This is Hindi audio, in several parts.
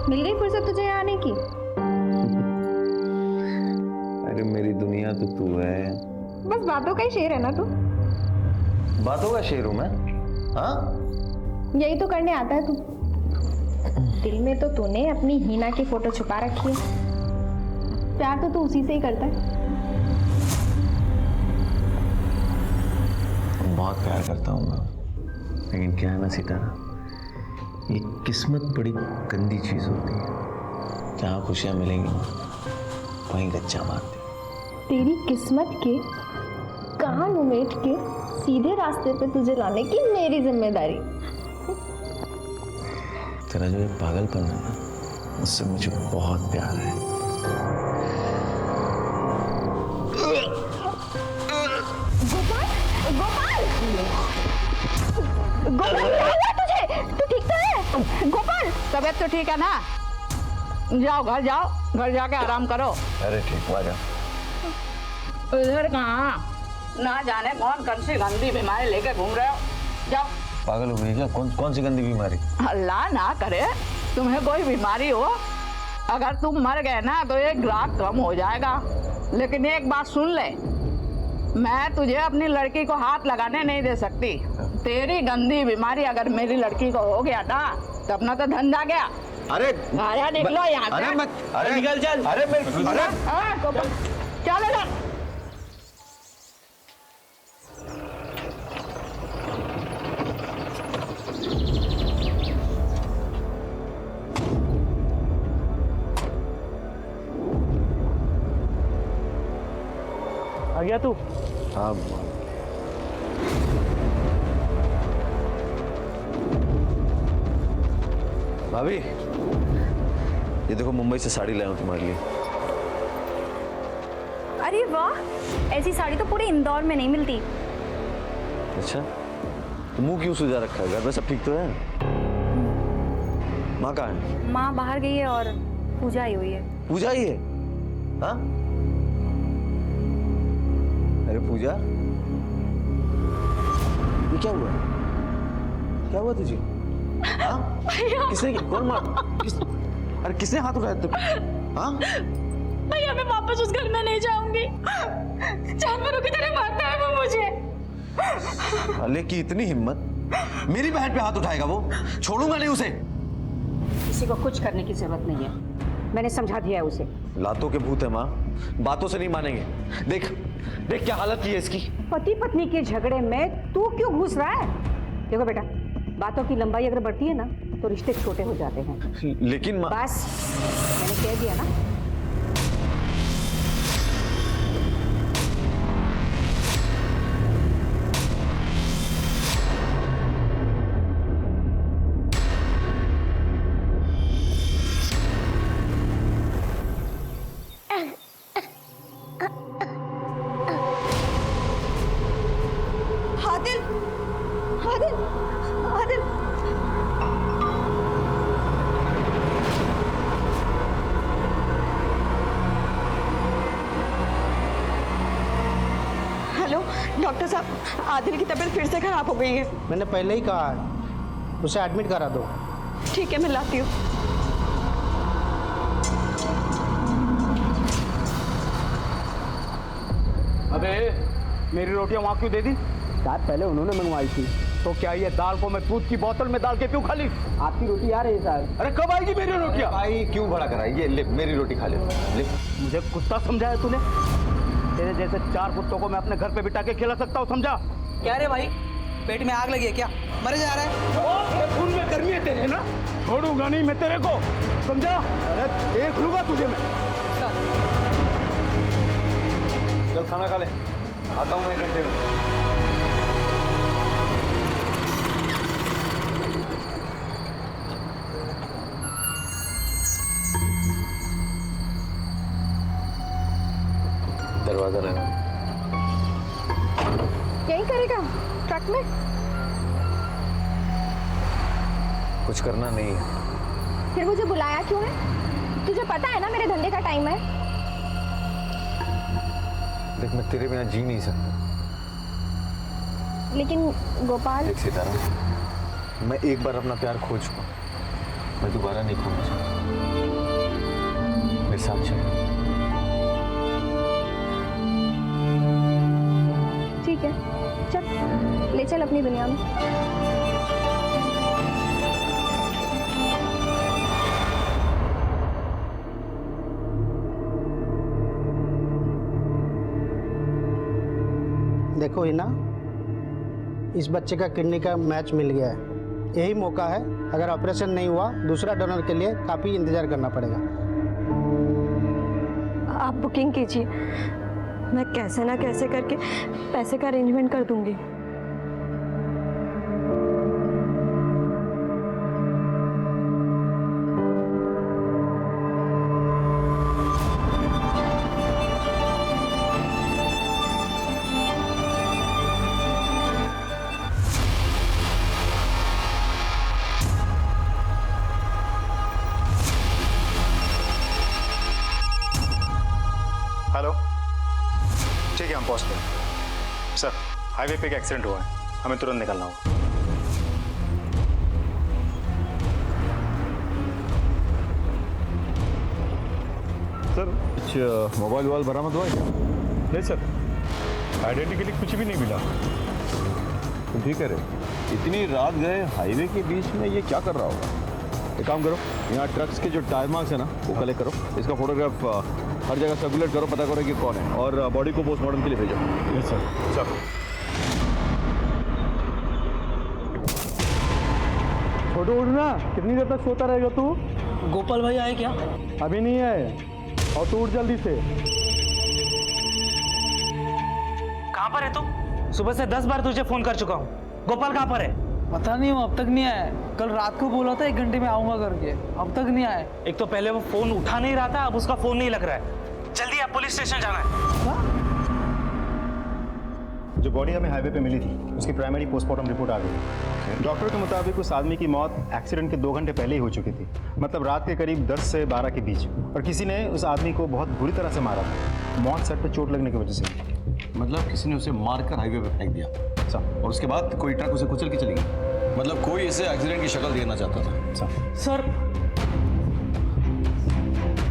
मिल गई फुर्सत तुझे यहाँ आने की? अरे मेरी दुनिया तो तू है। बस बातों का ही शेर है ना तू? बातों का शेर हूं मैं? हाँ, यही तो करने आता है तू। दिल में तो तूने अपनी हीना की फोटो छुपा रखी है। प्यार तो तू उसी से ही करता है। बहुत प्यार करता हूँ मैं, लेकिन क्या है ना सितारा, ये किस्मत बड़ी गंदी चीज होती है। जहाँ खुशियाँ मिलेंगी ना, वहीं गच्चा मारती। तेरी किस्मत के कान उमेट के सीधे रास्ते पे तुझे लाने की मेरी जिम्मेदारी। तेरा जो ये पागलपन है ना, उससे मुझे बहुत प्यार है। गोपाल, गोपाल, गोपाल क्या हुआ तुझे? तू ठीक तो है? गोपाल, तबीयत तो ठीक है ना? जाओ, घर जाके आराम करो। अरे ठीक हुआ जा। इधर कहाँ? ना जाने कौन सी गंदी बीमारी लेके घूम रहे हो। जाओ। पागल हो गई क्या? कौन सी गंदी बीमारी? अल्लाह ना करे तुम्हें कोई बीमारी हो। अगर तुम मर गए ना तो ये ग्राहक कम हो जाएगा। लेकिन एक बात सुन ले, मैं तुझे अपनी लड़की को हाथ लगाने नहीं दे सकती। तेरी गंदी बीमारी अगर मेरी लड़की को हो गया ना तो अपना तो धंधा गया। अरे आया निकलो यहाँ से। अरे मत, अरे निकल चल। अरे मेरे, अरे चलो ना। आ गया तू? हाँ भाभी, ये देखो मुंबई से साड़ी लाया हूँ तुम्हारे लिए। अरे वाह, ऐसी साड़ी तो पूरे इंदौर में नहीं मिलती। अच्छा, तो मुंह क्यों सुजा रखा है? घर में सब ठीक तो है? माँ कहाँ है? माँ बाहर गई है और पूजा आई हुई है। पूजा ही है? हाँ? अरे पूजा, ये क्या हुआ? क्या हुआ तुझे? हाँ? किसने, कौन मार? अरे किसने हाथ उठाया तुम? हाँ? भैया मैं वापस उस घर में नहीं जाऊंगी। जानवरों की तरह मारता है वो मुझे। अले की इतनी हिम्मत, मेरी बहन पे हाथ उठाएगा वो? छोड़ूंगा नहीं उसे। किसी को कुछ करने की जरूरत नहीं है, मैंने समझा दिया है उसे। लातों के भूत है माँ, बातों से नहीं मानेंगे। देख देख क्या हालत की है इसकी। पति पत्नी के झगड़े में तू क्यों घुस रहा है? देखो बेटा, बातों की लंबाई अगर बढ़ती है ना तो रिश्ते छोटे हो जाते हैं। लेकिन माँ, बस मैंने कह दिया ना। आदिल, आदिल, आदिल। हेलो डॉक्टर साहब, आदिल की तबीयत फिर से खराब हो गई है। मैंने पहले ही कहा है, उसे एडमिट करा दो। ठीक है, मैं लाती हूँ। अबे मेरी रोटियां वहां क्यों दे दी? शायद पहले उन्होंने मंगवाई थी। तो क्या ये दाल को मैं दूध की बोतल में डाल के क्यों खा ली? आपकी रोटी आ रही है साहब। अरे कब आएगी मेरी रोटियां? भाई क्यों बड़ा करा? ये ले मेरी रोटी खा ले, ले। मुझे कुत्ता समझाया तूने? तेरे जैसे 4 कुत्तों को मैं अपने घर पे बिठा के खिला सकता हूँ, समझा? क्या रे भाई, पेट में आग लगी है क्या? मरे जा रहा है? खून में गर्मी है तेरे ना, छोड़ूंगा नहीं मैं तेरे को, समझा? अरे देख लूंगा तुझे मैं। चल खाना खा ले, आता हूँ मैं 1 घंटे में। दरवाजा लगा। यही करेगा ट्रक में? कुछ करना नहीं है। फिर मुझे बुलाया क्यों है? तुझे पता है ना मेरे धंधे का टाइम है। देख मैं तेरे बिना जी नहीं सकता। लेकिन गोपाल, देख सितारा, मैं एक बार अपना प्यार खो चुका, मैं दोबारा नहीं खोना चाहता। चल अपनी दुनिया में। देखो हिना, इस बच्चे का किडनी का मैच मिल गया है। यही मौका है, अगर ऑपरेशन नहीं हुआ दूसरा डोनर के लिए काफ़ी इंतज़ार करना पड़ेगा। आप बुकिंग कीजिए, मैं कैसे ना कैसे करके पैसे का अरेंजमेंट कर दूंगी। हेलो, ठीक है हम पहुंचते हैं। सर, हाईवे पे एक एक्सीडेंट हुआ है, हमें तुरंत निकलना होगा। सर कुछ मोबाइल वोबाइल बरामद हुआ है क्या? नहीं सर, आइडेंटिटी के लिए कुछ भी नहीं मिला। तुम ठीक कह रहे? इतनी रात गए हाईवे के बीच में, ये क्या कर रहा होगा? एक काम करो, यहाँ ट्रक्स के जो टायर मार्क्स है ना वो कलेक्ट करो, इसका फोटोग्राफ हर जगह सर्कुलेट करो, पता करो कि कौन है, और बॉडी को पोस्टमार्टम के लिए भेजो। Yes sir. चलो छोटू उठना, कितनी देर तक सोता रहेगा तू? गोपाल भाई आए क्या? अभी नहीं आए, और तू उठ जल्दी से। कहाँ पर है तू? सुबह से 10 बार तुझे फोन कर चुका हूँ। गोपाल कहाँ पर है? पता नहीं, वो अब तक नहीं आया। कल रात को बोला था 1 घंटे में आऊंगा करके, अब तक नहीं आया। एक तो पहले वो फोन उठा नहीं रहा था, अब उसका फोन नहीं लग रहा है। जल्दी आप पुलिस स्टेशन जाना है। जो बॉडी हमें हाईवे पे मिली थी उसकी प्राइमरी पोस्टमार्टम रिपोर्ट आ गई। डॉक्टर के मुताबिक उस आदमी की मौत एक्सीडेंट के 2 घंटे पहले ही हो चुकी थी, मतलब रात के करीब 10 से 12 के बीच, और किसी ने उस आदमी को बहुत बुरी तरह से मारा था। मौत सर पे चोट लगने की वजह से। मतलब किसी ने उसे मारकर हाईवे पे फेंक दिया और उसके बाद कोई ट्रक उसे कुचल के चली गई। मतलब कोई इसे एक्सीडेंट की शक्ल देना चाहता था।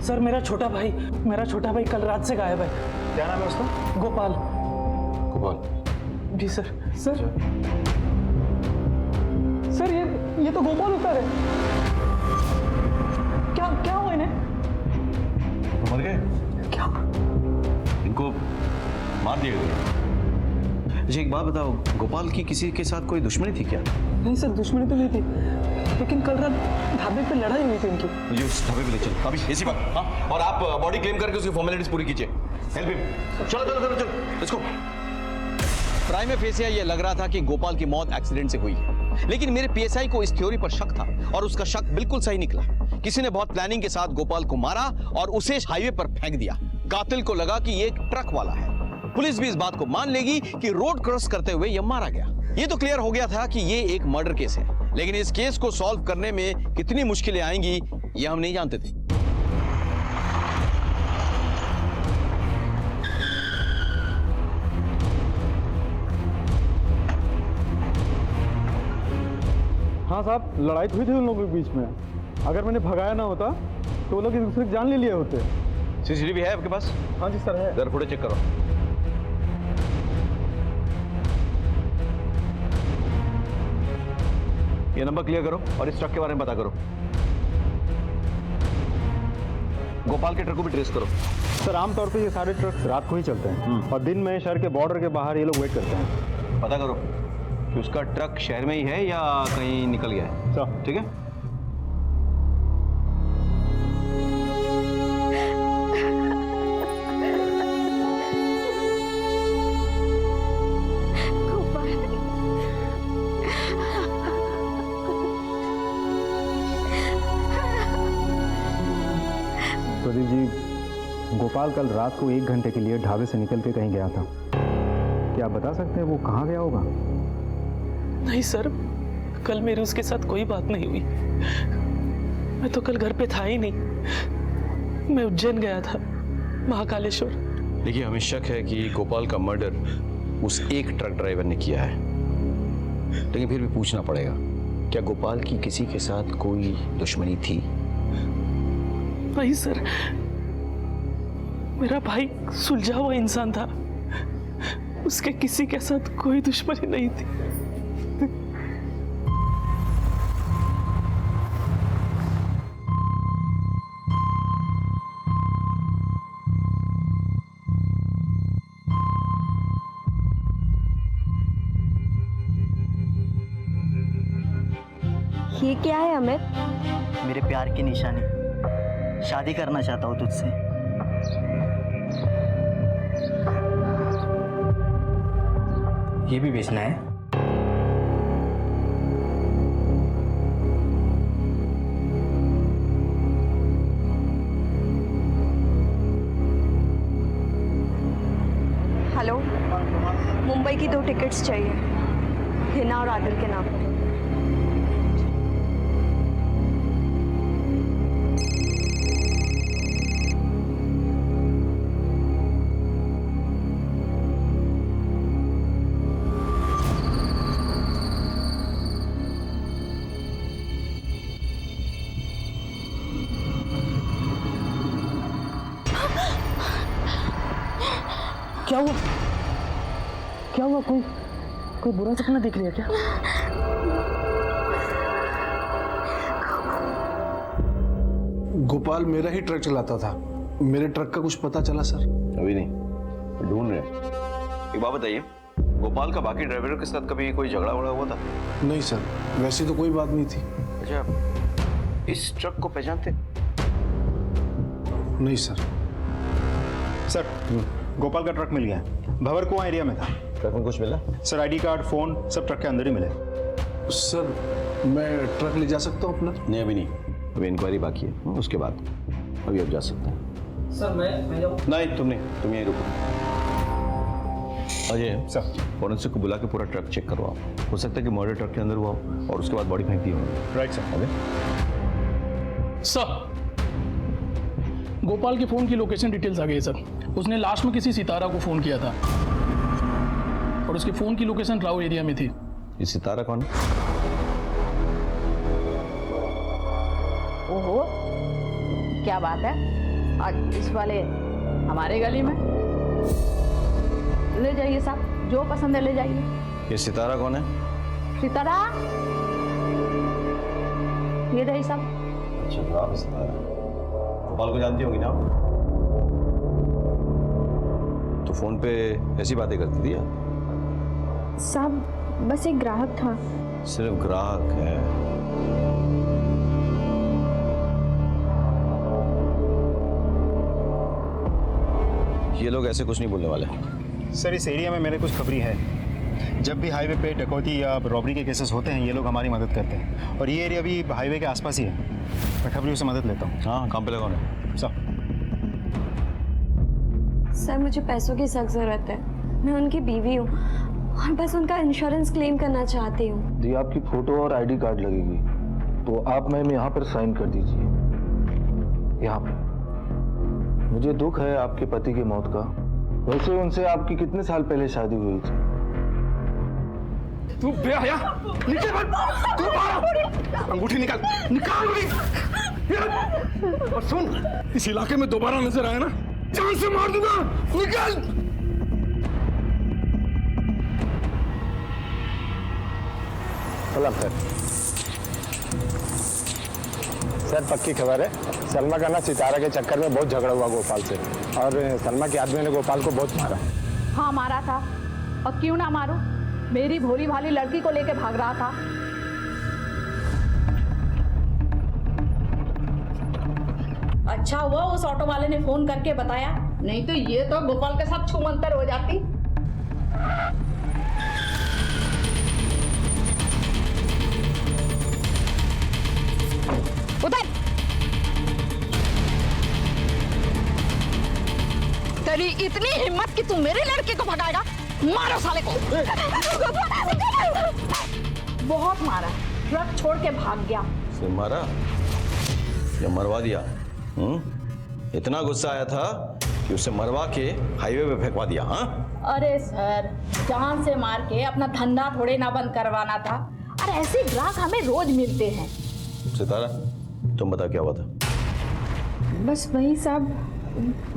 सर मेरा छोटा भाई कल रात से गायब है। क्या नाम है उसका? गोपाल। गोपाल? जी सर। सर ये तो गोपाल उतर है। क्या हुआ इन्हें? मर गए? क्या? इनको मार दिया गया। मुझे एक बात बताओ, गोपाल की किसी के साथ कोई दुश्मनी थी क्या? नहीं सर, दुश्मनी तो नहीं थी, लेकिन कल रात ढाबे पे लड़ाई हुई थी इनकी। मुझे उस ढाबे पे ले चलो अभी, इसी वक्त। हाँ, और आप बॉडी क्लेम करके उसकी फॉर्मेलिटीज पूरी कीजिए। Help him. चलो इसको। प्राइम फेसिया ये लग रहा था कि गोपाल की मौत एक्सीडेंट से हुई है, लेकिन मेरे पीएसआई को इस थ्योरी पर शक था, और उसका शक बिल्कुल सही निकला। किसी ने बहुत प्लानिंग के साथ गोपाल को मारा और उसे हाईवे पर फेंक दिया। कातिल को लगा कि ये एक ट्रक वाला है। पुलिस भी इस बात को मान लेगी कि रोड क्रॉस करते हुए यह मारा गया। ये तो क्लियर हो गया था कि ये एक मर्डर केस है, लेकिन इस केस को सॉल्व करने में कितनी मुश्किलें आएंगी ये हम नहीं जानते थे। हाँ साहब, लड़ाई तो हुई थी उन लोगों के बीच में। अगर मैंने भगाया ना होता तो वो लोग एक दूसरे की जान ले लिए होते। सीसीटीवी है आपके पास? हाँ जी सर है। जरा फुटेज चेक करो। ये नंबर क्लियर करो और इस ट्रक के बारे में पता करो। गोपाल के ट्रक को भी ट्रेस करो। सर आमतौर पे ये सारे ट्रक रात को ही चलते हैं, और दिन में शहर के बॉर्डर के बाहर ये लोग वेट करते हैं। पता करो कि उसका ट्रक शहर में ही है या कहीं निकल गया है। सर ठीक है। प्रदीप जी, गोपाल कल रात को 1 घंटे के लिए ढाबे से निकल के कहीं गया था। क्या आप बता सकते हैं वो कहाँ गया होगा? नहीं सर, कल मेरी उसके साथ कोई बात नहीं हुई। मैं तो कल घर पे था ही नहीं। मैं उज्जैन गया था, महाकालेश्वर। देखिए, हमें शक है कि गोपाल का मर्डर उस एक ट्रक ड्राइवर ने किया है, लेकिन फिर भी पूछना पड़ेगा, क्या गोपाल की किसी के साथ कोई दुश्मनी थी? नहीं सर, मेरा भाई सुलझा हुआ इंसान था, उसके किसी के साथ कोई दुश्मनी नहीं थी। ये क्या है अमित? मेरे प्यार की निशानी। शादी करना चाहता हूँ तुझसे। ये भी बेचना है? हेलो, मुंबई की 2 टिकट्स चाहिए, हिना और आदिल के नाम पे। क्या हुआ? क्या हुआ? कोई बुरा सपना देख लिया क्या? गोपाल मेरा ही ट्रक चलाता था, मेरे ट्रक का कुछ पता चला सर? अभी नहीं, ढूंढ रहे हैं। एक बात बताइए, गोपाल का बाकी ड्राइवरों के साथ कभी कोई झगड़ा वगड़ा हुआ था? नहीं सर, वैसी तो कोई बात नहीं थी। अच्छा, इस ट्रक को पहचानते? नहीं सर। सर, गोपाल का ट्रक मिल गया है। भंवर कुआं एरिया में था। ट्रक में कुछ मिला? सर, आईडी कार्ड, फोन सब ट्रक के अंदर ही मिले। सर, मैं ट्रक ले जा सकता हूँ अपना? नहीं, अभी नहीं, अभी इंक्वायरी बाकी है, उसके बाद अभी आप जा सकते हैं। सर मैं जाऊँ? नहीं, तुम नहीं, तुम यहीं रुको। अजय सर, फॉरेंसिक को बुला के पूरा ट्रक चेक करवाओ। हो सकता है कि मर्डर ट्रक के अंदर हुआ हो और उसके बाद बॉडी फेंक दी हो। Right sir. अबे सर, गोपाल के फोन की लोकेशन डिटेल्स आ गई है सर। उसने लास्ट में किसी सितारा को फोन किया था और उसके फोन की लोकेशन राव एरिया में थी। ये सितारा कौन है? ओहो, क्या बात है, आज इस वाले हमारे गली में। ले जाइए साहब, जो पसंद है ले जाइए। ये सितारा कौन है? सितारा, ये रही साहब। अच्छा, राव सितारा। गोपाल को जानती होगी ना आप? तो फोन पे ऐसी बातें करती थी आप? साहब, बस एक ग्राहक था। सिर्फ ग्राहक है? ये लोग ऐसे कुछ नहीं बोलने वाले। सर, इस एरिया में मेरे कुछ खबरी है। जब भी हाईवे पे डकैती या रॉबरी के केसेस होते हैं, ये लोग हमारी मदद करते हैं। और ये एरिया भी हाईवे के आसपास ही है। मैं खबरियों से मदद लेता हूँ। हाँ, काम पे लगा है सर। सर, मुझे पैसों की सख्त ज़रूरत है। मैं उनकी बीवी हूँ और बस उनका इंश्योरेंस क्लेम करना चाहती हूँ। जी, आपकी फ़ोटो और आईडी कार्ड लगेगी, तो आप मैम यहाँ पर साइन कर दीजिए। यहाँ पे। मुझे दुख है आपके पति की मौत का। वैसे उनसे आपकी कितने साल पहले शादी हुई थी? तू बेहया, नीचे बैठ, तू बाहर, अंगूठी निकाल, निकाल अंगूठी। और सुन, इस इलाके में दोबारा नजर आया ना, जान से मार दूंगा, निकाल। सलाम सर। सर, पक्की खबर है, सलमा का ना सितारा के चक्कर में बहुत झगड़ा हुआ गोपाल से, और सलमा के आदमी ने गोपाल को बहुत मारा। हाँ, मारा था, और क्यों ना मारूं, मेरी भोली भाली लड़की को लेके भाग रहा था। अच्छा हुआ उस ऑटो वाले ने फोन करके बताया, नहीं तो ये तो गोपाल के साथ छूमंतर हो जाती। उधर तेरी इतनी हिम्मत कि तू मेरी लड़की को भगाएगा? मारो साले को। बहुत मारा, ट्रक छोड़ के भाग गया। से मारा या मरवा दिया? इतना गुस्सा आया था कि उसे मरवा के हाईवे पे फेंकवा दिया? हाँ, अरे सर, जान से मार के अपना धंधा थोड़े ना बंद करवाना था। अरे ऐसे ग्राहक हमें रोज मिलते हैं। सितारा, तुम बता क्या हुआ था? बस वही साहब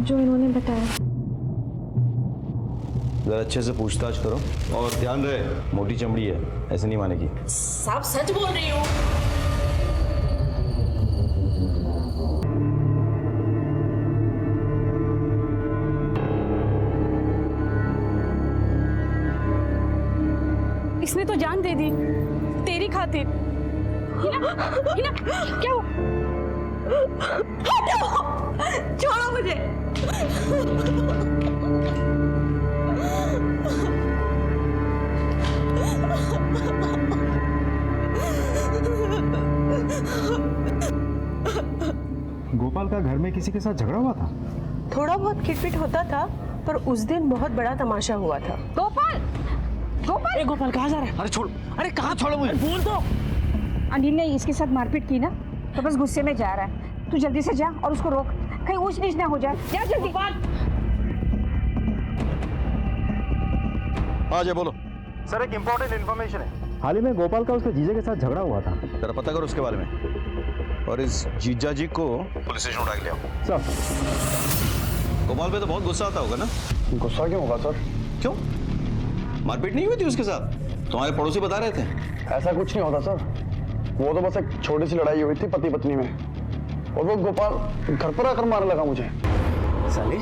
जो इन्होंने बताया। जरा अच्छे से पूछताछ करो और ध्यान रहे, मोटी चमड़ी है, ऐसे नहीं मानेगी। साहब सच बोल रही हूँ। इसने तो जान दे दी तेरी खातिर, हिना, क्या हुआ? हटो! छोड़ो मुझे। गोपाल का घर में किसी के साथ झगड़ा हुआ था? थोड़ा बहुत खिटपिट होता था, पर उस दिन बहुत बड़ा तमाशा हुआ था। गोपाल! गोपाल! ए गोपाल कहाँ जा रहा है? अरे छोड़, अरे कहाँ छोड़ो मुझे? बोल तो। अनिल ने इसके साथ मारपीट की ना, तो बस गुस्से में जा रहा है। तू जल्दी से जा और उसको रोक, कहीं ऊंच नीच ना हो जाए। जा जल्दी। हाँ जी बोलो। सर एक इम्पोर्टेंट इन्फॉर्मेशन है। हाल ही में गोपाल का उसके जीजे के साथ झगड़ा हुआ था। जरा पता करो उसके बारे में, और इस जीजा जी को पुलिस स्टेशन उठा के ले आओ। सर गोपाल पे तो बहुत गुस्सा आता होगा ना? गुस्सा क्यों होगा सर? क्यों? मारपीट नहीं हुई थी उसके साथ? तुम्हारे पड़ोसी बता रहे थे। ऐसा कुछ नहीं होता सर, वो तो बस एक छोटी सी लड़ाई हुई थी पति पत्नी में, और वो गोपाल घर पर आकर मारने लगा मुझे। साले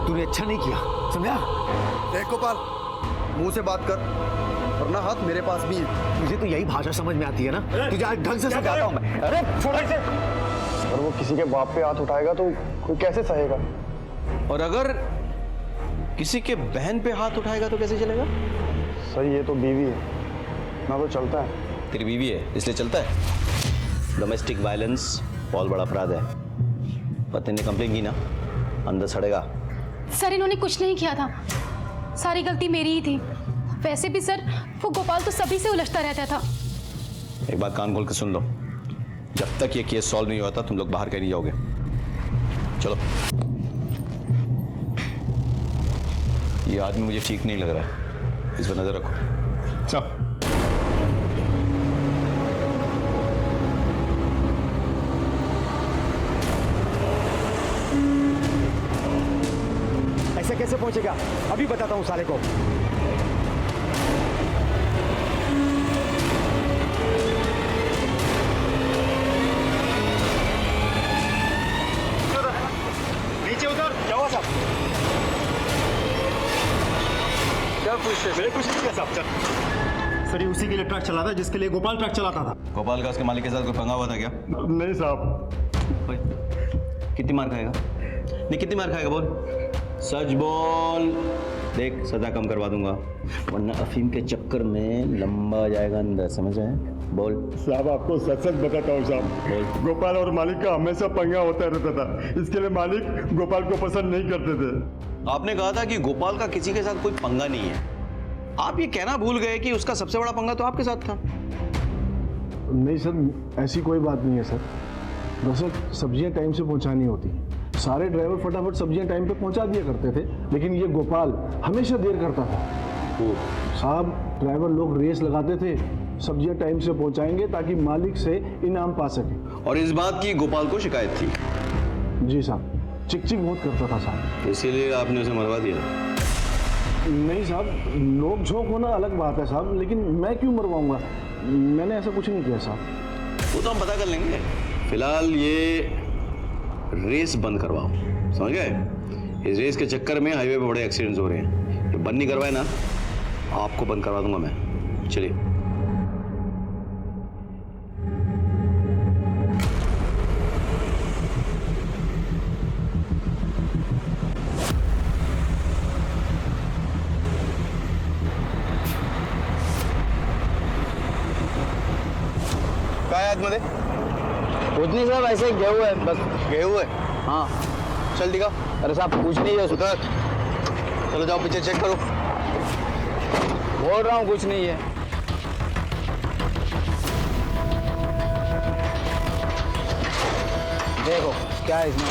तूने अच्छा नहीं किया, समझा? देख गोपाल, मुंह से बात कर, वरना हाथ मेरे पास भी है। मुझे तो यही भाषा समझ में आती है ना, तुझे आज ढंग से समझाता हूं मैं। अरे छोड़ इसे। अगर वो किसी के बाप पे हाथ उठाएगा तो कोई कैसे सहेगा? और अगर किसी के बहन पे हाथ उठाएगा तो कैसे चलेगा? सर ये तो बीवी है ना, तो चलता है। तेरी बीवी है इसलिए चलता है? डोमेस्टिक वायलेंस बहुत बड़ा अपराध है। पति ने कंप्लेन की ना, अंदर सड़ेगा। सर इन्होंने कुछ नहीं किया था, सारी गलती मेरी ही थी। वैसे भी सर वो गोपाल तो सभी से उलझता रहता था। एक बात कान खोल के सुन लो, जब तक ये केस सॉल्व नहीं होता तुम लोग बाहर कहीं नहीं जाओगे। चलो। ये आदमी मुझे ठीक नहीं लग रहा है, इस पर नजर रखो। चल। ऐसे कैसे पहुंचेगा? अभी बताता हूं साले को। नीचे उतर। क्या हुआ साहब? क्या पूछते? मेरे कुछ नहीं किया साहब। चल। सर ये उसी के लिए ट्रक चलाता है जिसके लिए गोपाल ट्रक चलाता था। गोपाल का उसके मालिक के साथ कोई पंगा हुआ था क्या? नहीं साहब। कितनी मार खाएगा? नहीं कितनी मार खाएगा बोल? सच बोल। देख सजा कम करवा दूंगा, वरना अफीम के चक्कर में लंबा जाएगा अंदर, समझ आए? बोल। साहब आपको सच सच बताता हूँ साहब, गोपाल और मालिक का हमेशा पंगा होता रहता था, इसके लिए मालिक गोपाल को पसंद नहीं करते थे। आपने कहा था कि गोपाल का किसी के साथ कोई पंगा नहीं है। आप ये कहना भूल गए कि उसका सबसे बड़ा पंगा तो आपके साथ था। नहीं सर, ऐसी कोई बात नहीं है सर। दरअसल सब्जियां टाइम से पहुंचानी होती हैं, सारे ड्राइवर फटाफट सब्जियां टाइम पे पहुंचा दिया करते थे, लेकिन ये गोपाल हमेशा देर करता था। साहब ड्राइवर लोग रेस लगाते थे, सब्जियां टाइम से पहुंचाएंगे ताकि मालिक से इनाम पा सके। और इस बात की गोपाल को शिकायत थी? जी साहब, चिक चिक बहुत करता था साहब। इसीलिए आपने उसे मरवा दिया? नहीं साहब, नोक झोंक होना अलग बात है साहब, लेकिन मैं क्यों मरवाऊंगा? मैंने ऐसा कुछ नहीं किया साहब। वो तो हम पता कर लेंगे, फिलहाल ये रेस बंद करवाओ, समझ गए? इस रेस के चक्कर में हाईवे पे बड़े एक्सीडेंट्स हो रहे हैं, ये बंद नहीं करवाए ना, आपको बंद करवा दूंगा मैं। चलिए। काय आतमध्ये? कुछ नहीं साहब, ऐसे ही गए हुए हैं बस। गए हुए? हाँ। चल दिखा। अरे साहब कुछ नहीं है। उधर चलो, जाओ पीछे चेक करो। बोल रहा हूँ कुछ नहीं है। देखो क्या है इसमें।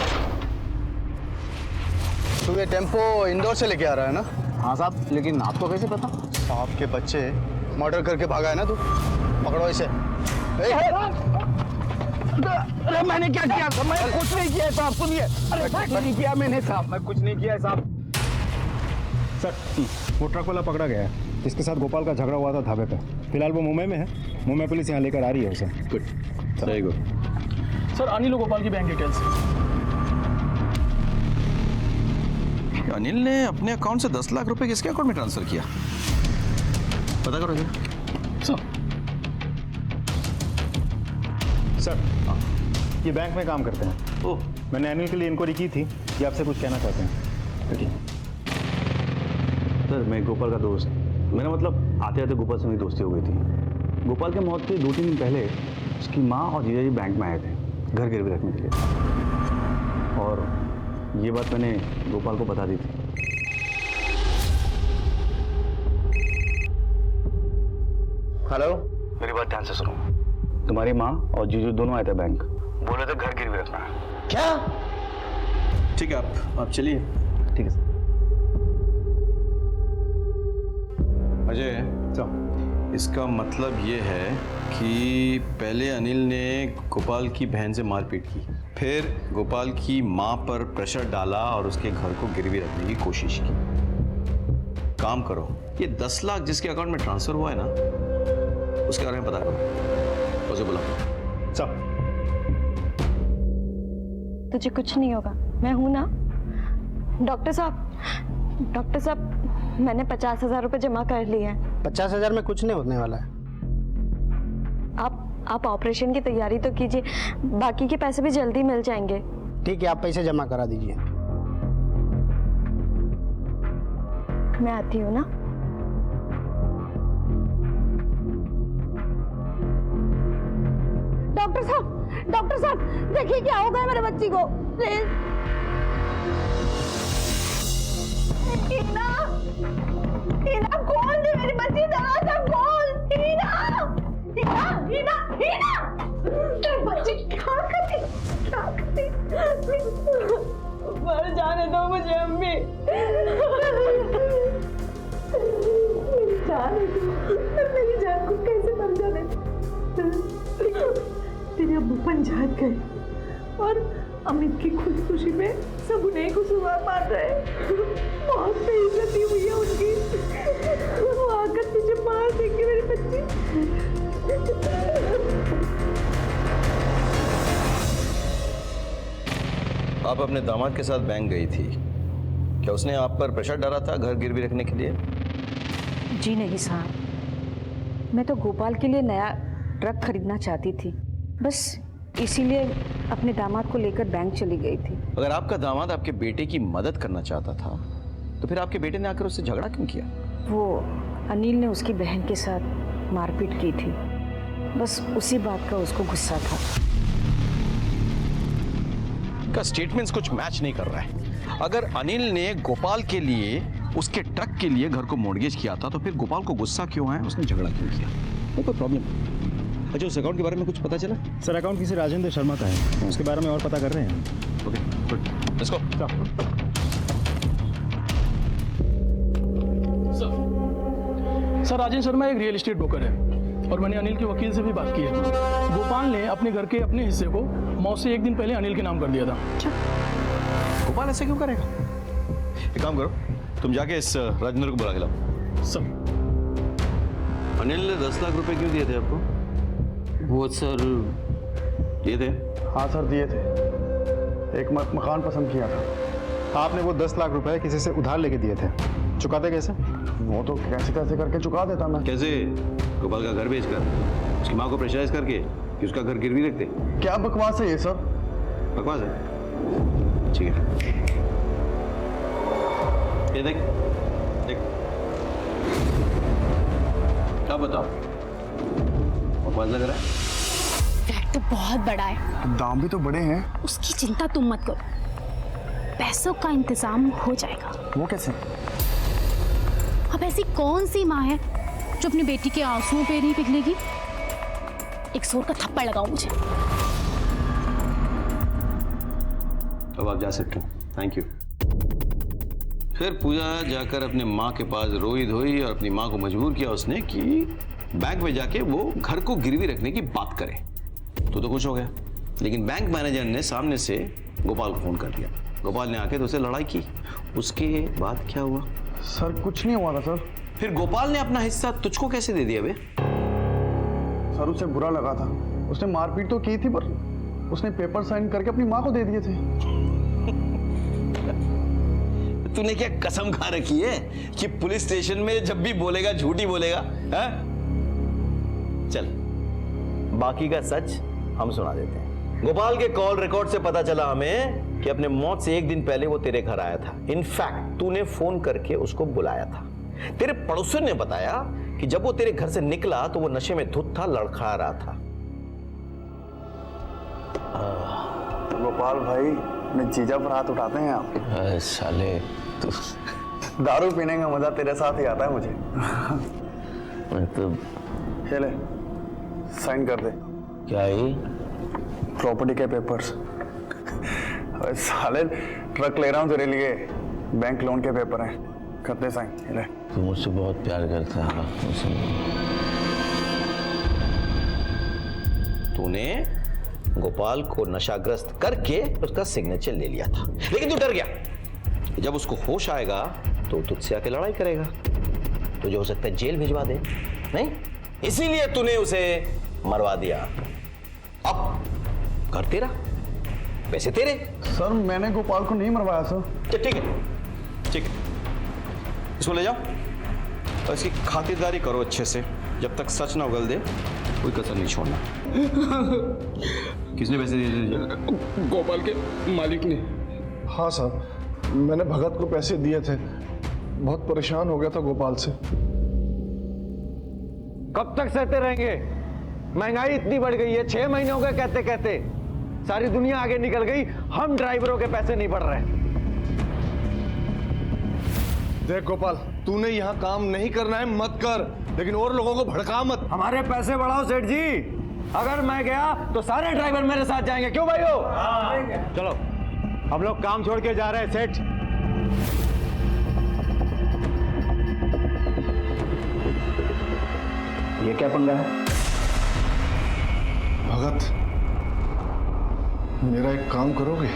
तू ये टेम्पो इंदौर से लेके आ रहा है ना? हाँ साहब, लेकिन आपको कैसे पता? आपके बच्चे मर्डर करके भागा है ना तू, पकड़ो इसे। अरे मैंने क्या किया? मैं कुछ नहीं किया साहब, सुनिए। अरे कुछ नहीं किया मैंने साहब, मैं कुछ नहीं किया साहब। सर वो ट्रक वाला पकड़ा गया है जिसके साथ गोपाल का झगड़ा हुआ था ढाबे पे। फिलहाल वो मुंबई में है, मुंबई पुलिस यहाँ लेकर आ रही है उसे। Good, very good. Sir Anil और गोपाल की बैंक डिटेल्स। अनिल ने अपने अकाउंट से 10 लाख रुपए किसके अकाउंट में ट्रांसफर किया? पता करो जरा। सर सर ये बैंक में काम करते हैं। ओह, मैंने अनिल के लिए इंक्वायरी की थी, ये आपसे कुछ कहना चाहते हैं। सर मैं गोपाल का दोस्त, मेरा मतलब आते आते गोपाल से मेरी दोस्ती हो गई थी। गोपाल के मौत के 2-3 दिन पहले उसकी माँ और जीजा जी बैंक में आए थे घर गिरवी रखने के लिए, और ये बात मैंने गोपाल को बता दी थी। हेलो, मेरी बात ध्यान से सुनो। तुम्हारी माँ और जीजू दोनों आए थे बैंक, बोले थे घर गिरवी रखना है। क्या? ठीक है, आप चलिए। ठीक है सर। अजय, इसका मतलब ये है कि पहले अनिल ने गोपाल की बहन से मारपीट की, फिर गोपाल की माँ पर प्रेशर डाला और उसके घर को गिरवी रखने की कोशिश की। काम करो, ये 10 लाख जिसके अकाउंट में ट्रांसफर हुआ है ना, उसके बारे में पता करो, उसे बुलाओ। सब तुझे कुछ नहीं होगा, मैं हूं ना। डॉक्टर साहब, मैंने 50,000 रुपए जमा कर लिए हैं। 50,000 में कुछ नहीं होने वाला है। आप ऑपरेशन की तैयारी तो कीजिए, बाकी के पैसे भी जल्दी मिल जाएंगे। ठीक है, आप पैसे जमा करा दीजिए। मैं आती हूँ ना। डॉक्टर साहब देखिए क्या हो गया मेरे बच्ची को, प्लीज। हीना खोल दे मेरी बच्ची, दरवाजा खोल। हीना बच्ची क्या करती मर जाने दो मुझे अम्मी, जाने दो, मेरी जान को कैसे मर जाने। तेरे अब्बू पंजाब गए और अमित की खुदकुशी में सब उन्हें खुशुमार मार रहे हैं। बहुत बेइज्जती हुई है उनकी, वो आकर तुझे मार देंगे मेरी बच्ची। आप अपने दामाद के साथ बैंक गई थी, क्या उसने आप पर प्रेशर डाला था घर गिरवी रखने के लिए? जी नहीं साहब, मैं तो गोपाल के लिए नया ट्रक खरीदना चाहती थी, बस इसीलिए अपने दामाद को लेकर बैंक चली गई थी। अगर आपका दामाद आपके बेटे की मदद करना चाहता था तो फिर आपके बेटे ने आकर उससे झगड़ा क्यों किया? वो अनिल ने उसकी बहन के साथ मारपीट की थी, बस उसी बात का उसको गुस्सा था। का स्टेटमेंट्स कुछ मैच नहीं कर रहा है। अगर अनिल ने गोपाल के लिए, उसके ट्रक के लिए घर को मॉर्गेज किया था तो फिर गोपाल को गुस्सा क्यों है, उसने झगड़ा क्यों किया? तो कोई प्रॉब्लम। अच्छा, उस अकाउंट के बारे में कुछ पता चला? सर अकाउंट किसी राजेंद्र शर्मा का है, उसके बारे में और पता कर रहे हैं। Okay, good, let's go. Sir Rajendra Sharma एक रियल एस्टेट ब्रोकर है और मैंने अनिल के वकील से भी बात की है। गोपाल ने अपने घर के अपने हिस्से को मौत से 1 दिन पहले अनिल के नाम कर दिया था। गोपाल ऐसे क्यों करेगा? एक काम करो, तुम जाके इस राजेंद्र को बुला के लाओ। सर, अनिल ने 10 लाख रुपए क्यों दिए थे आपको? वो सर दिए थे? हाँ सर दिए थे, एक मकान पसंद किया था। आपने वो 10 लाख रुपए किसी से उधार लेके दिए थे, चुकाते कैसे? वो तो कैसे कैसे करके चुका देता मैं। कैसे? गोपाल का घर बेचकर, उसकी माँ को प्रेशराइज करके कि उसका घर गिरवी रखते। क्या बकवास है ये सर? बकवास है? ठीक है, ये देख देख, क्या बताओ, बकवास लग रहा है? फ्लैट तो बहुत बड़ा है, दाम भी तो बड़े हैं। उसकी चिंता तुम मत करो, पैसों का इंतजाम हो जाएगा। वो कैसे? अब ऐसी कौन सी माँ है जो अपनी बेटी के आंसुओं पे नहीं पिघलेगी? एक जोर का थप्पड़ लगाओ मुझे। अब आप जा सकते हो, थैंक यू। फिर पूजा जाकर अपने माँ के पास रोई धोई और अपनी माँ को मजबूर किया उसने कि बैंक में जाके वो घर को गिरवी रखने की बात करे। तो खुश हो गया, लेकिन बैंक मैनेजर ने सामने से गोपाल को फोन कर दिया। गोपाल ने आके तो उससे लड़ाई की। उसके बाद क्या हुआ? सर कुछ नहीं हुआ था सर। फिर गोपाल ने अपना हिस्सा तुझको कैसे दे दिया बे? सर उसे बुरा लगा था, उसने मारपीट तो की थी पर उसने पेपर साइन करके अपनी माँ को दे दिए थे। तूने क्या कसम खा रखी है कि पुलिस स्टेशन में जब भी बोलेगा झूठ ही बोलेगा? है? चल, बाकी का सच हम सुना देते हैं। गोपाल के कॉल रिकॉर्ड से पता चला हमें कि अपने मौत से एक दिन पहले वो तेरे घर आया था। इनफैक्ट तूने फोन करके उसको बुलाया था। तेरे पड़ोसियों ने बताया कि जब वो तेरे घर से निकला तो वो नशे में धुत था, लड़खड़ा रहा था। गोपाल भाई अपने जीजा पर हाथ उठाते हैं आप। साले तो दारू पीने का मजा तेरे साथ ही आता है मुझे। मैं तो ले साइन कर दे। क्या ही प्रॉपर्टी के पेपर्स। अरे साले ट्रक ले रहा हूँ तेरे लिए, बैंक लोन के पेपर हैं, कर दे साइन। ले तू मुझसे बहुत प्यार करता है। तूने गोपाल को नशाग्रस्त करके उसका सिग्नेचर ले लिया था, लेकिन तू डर गया। जब उसको होश आएगा तो तुझसे आके लड़ाई करेगा, तुझे हो सकता है जेल भिजवा दे। नहीं, इसीलिए तूने उसे मरवा दिया। अब घर तेरा, पैसे तेरे। सर मैंने गोपाल को नहीं मरवाया सर। ठीक है, ठीक है, इसको ले जाओ और इसकी खातिरदारी करो अच्छे से। जब तक सच ना उगल दे कोई कसर नहीं छोड़ना। किसने पैसे दिए? गोपाल के मालिक ने। हाँ सर, मैंने भगत को पैसे दिए थे। बहुत परेशान हो गया था गोपाल से। कब तक सहते रहेंगे? महंगाई इतनी बढ़ गई है, 6 महीने हो गए कहते कहते। सारी दुनिया आगे निकल गई, हम ड्राइवरों के पैसे नहीं बढ़ रहे। देख गोपाल, तूने यहाँ काम नहीं करना है मत कर, लेकिन और लोगों को भड़का मत। हमारे पैसे बढ़ाओ सेठ जी। अगर मैं गया तो सारे ड्राइवर मेरे साथ जाएंगे, क्यों भाइयों? चलो हम लोग काम छोड़ के जा रहे हैं सेठ। ये क्या पंगा है? भगत, मेरा एक काम करोगे?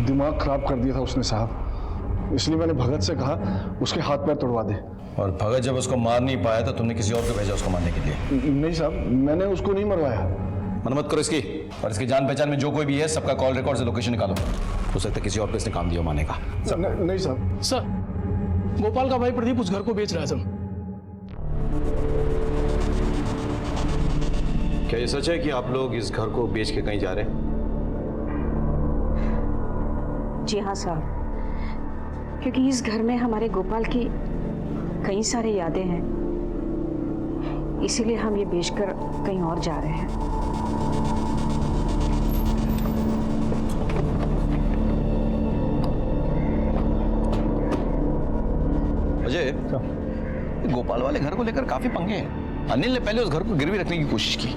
दिमाग खराब कर दिया था उसने साहब, इसलिए मैंने भगत से कहा उसके हाथ पैर तोड़वा दे। और भगत जब उसको मार नहीं पाया तो तुमने किसी और को भेजा उसको मारने के लिए? नहीं साहब, मैंने उसको नहीं मरवाया। मन मत करो इसकी, और इसकी जान पहचान में जो कोई भी है सबका कॉल रिकॉर्ड से लोकेशन निकालो। हो सकता है किसी और को इसने काम दिया मारने का। नहीं साहब। सर, गोपाल का भाई प्रदीप उस घर को बेच रहा है सर। क्या ये सच है कि आप लोग इस घर को बेच के कहीं जा रहे हैं? जी हाँ साहब, क्योंकि इस घर में हमारे गोपाल की कई सारी यादें हैं, इसीलिए हम ये बेचकर कहीं और जा रहे हैं। अजय, गोपाल वाले घर को लेकर काफी पंगे हैं। अनिल ने पहले उस घर को गिरवी रखने की कोशिश की,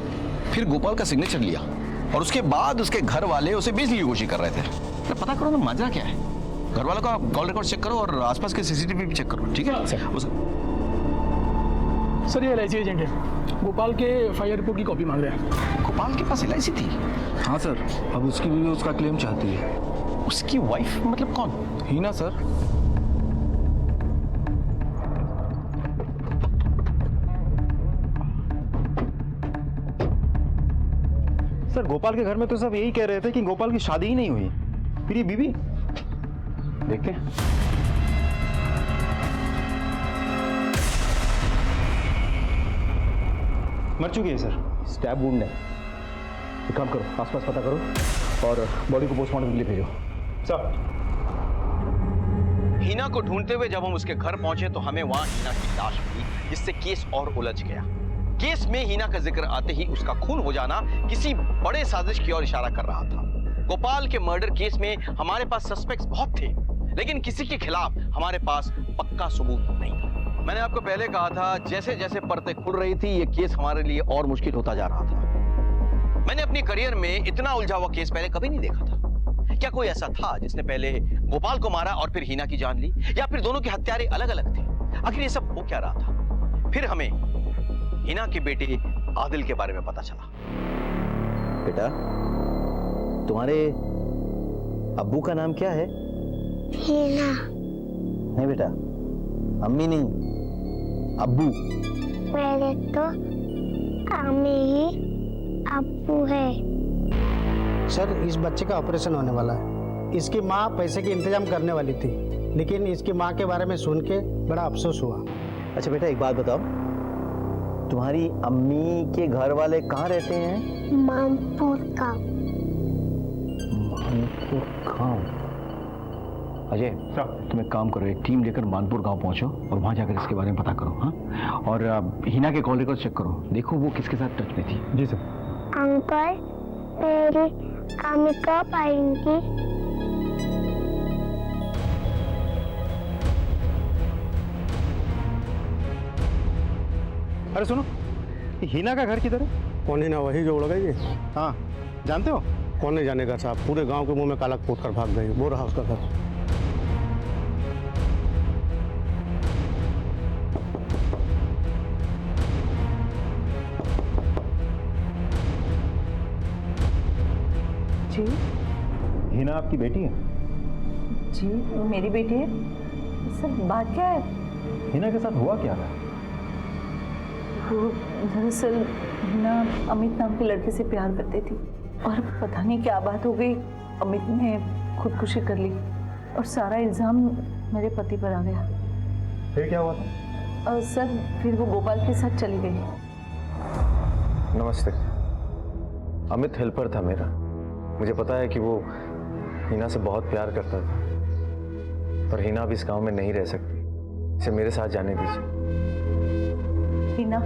फिर गोपाल का सिग्नेचर लिया और उसके बाद उसके घर वाले उसे बेचने की कोशिश कर रहे थे। तो पता करो ना माजरा क्या है। घर वालों का कॉल रिकॉर्ड चेक करो और आसपास के सीसीटीवी भी चेक करो, ठीक है? सर ये LIC एजेंट है, गोपाल के FIR रिपोर्ट की कॉपी मांग रहे हैं। गोपाल के पास LIC थी? हाँ सर, अब उसकी बीवी उसका क्लेम चाहती है। उसकी वाइफ मतलब कौन? हीना सर। सर गोपाल के घर में तो सब यही कह रहे थे कि गोपाल की शादी ही नहीं हुई, फिर ये बीवी देखते हैं। मर चुकी है सर, स्टैब वुंड है। एक काम करो, आसपास पता करो और बॉडी को पोस्टमार्टम के लिए भेजो। सर। हीना को ढूंढते हुए जब हम उसके घर पहुंचे तो हमें वहां हीना की लाश मिली, जिससे केस और उलझ गया। केस में हीना का जिक्र आते ही उसका खून हो जाना किसी बड़े साजिश की ओर इशारा कर रहा था। गोपाल के मर्डर केस में हमारे पास सस्पेक्ट्स बहुत थे, लेकिन किसी के खिलाफ हमारे पास पक्का सबूत नहीं था। मैंने आपको पहले कहा था, जैसे जैसे परतें खुल रही थी ये केस हमारे लिए और मुश्किल होता जा रहा था। मैंने अपनी करियर में इतना उलझा हुआ केस पहले कभी नहीं देखा था। क्या कोई ऐसा था जिसने पहले गोपाल को मारा और फिर हीना की जान ली, या फिर दोनों के हत्यारे अलग अलग थे? आखिर ये सब हो क्या रहा था? फिर हमें हीना के बेटे आदिल के बारे में पता चला। बेटा, तुम्हारे अब्बू का नाम क्या है? हीना। नहीं बेटा, अम्मी नहीं, अब्बू। मेरे तो अम्मी ही अब्बू है। सर, इस बच्चे का ऑपरेशन होने वाला है। इसकी माँ पैसे के इंतजाम करने वाली थी, लेकिन इसकी माँ के बारे में सुन के बड़ा अफसोस हुआ। अच्छा बेटा, एक बात बताओ, तुम्हारी अम्मी के घर वाले कहाँ रहते हैं? मानपुर गाँव। मानपुर गाँव। अजय, तुम एक काम करो, एक टीम लेकर मानपुर गांव पहुंचो और वहां जाकर इसके बारे में पता करो। हाँ, और हिना के कॉल रिकॉर्ड चेक करो, देखो वो किसके साथ टच में थी। जी सर। अंकल, मेरी अम्मी कब आएंगी? अरे सुनो, हिना का घर किधर है? कौन हिना? वही जो उड़ गई है। हाँ, जानते हो? कौन नहीं जानेगा साहब, पूरे गांव के मुंह में काला पोत कर भाग गई, वो रहा उसका घर। जी हिना आपकी बेटी है? जी वो मेरी बेटी है। सर बात क्या है? हिना के साथ हुआ क्या था? वो दरअसल हिना अमित नाम के लड़के से प्यार करती थी और पता नहीं क्या बात हो गई, अमित ने खुदकुशी कर ली और सारा इल्ज़ाम मेरे पति पर आ गया। फिर क्या हुआ था? सर फिर वो गोपाल के साथ चली गई। नमस्ते। अमित हेल्पर था मेरा। मुझे पता है कि वो हिना से बहुत प्यार करता था, पर हिना अब इस गांव में नहीं रह सकती। इसे मेरे साथ जाने दीजिए। हिना,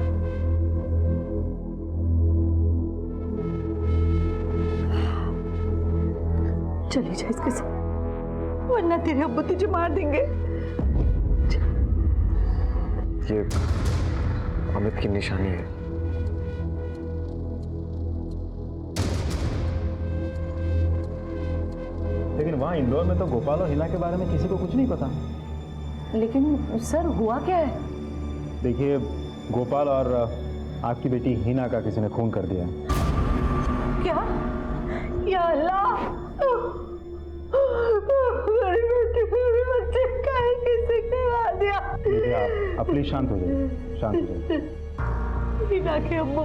चली जा इसके साथ, वरना तेरे अब्बू तुझे मार देंगे। ये अमित की निशानी है। लेकिन वहाँ इंदौर में तो गोपाल और हिना के बारे में किसी को कुछ नहीं पता। लेकिन सर हुआ क्या है? देखिए, गोपाल और आपकी बेटी हिना का किसी ने खून कर दिया। क्या? या अल्लाह, मेरी बेटी मेरे बच्चे का ही किसी ने मार दिया। देखिए आप प्लीज शांत हो जाइए, शांत हो जाइए। हिना के अम्मू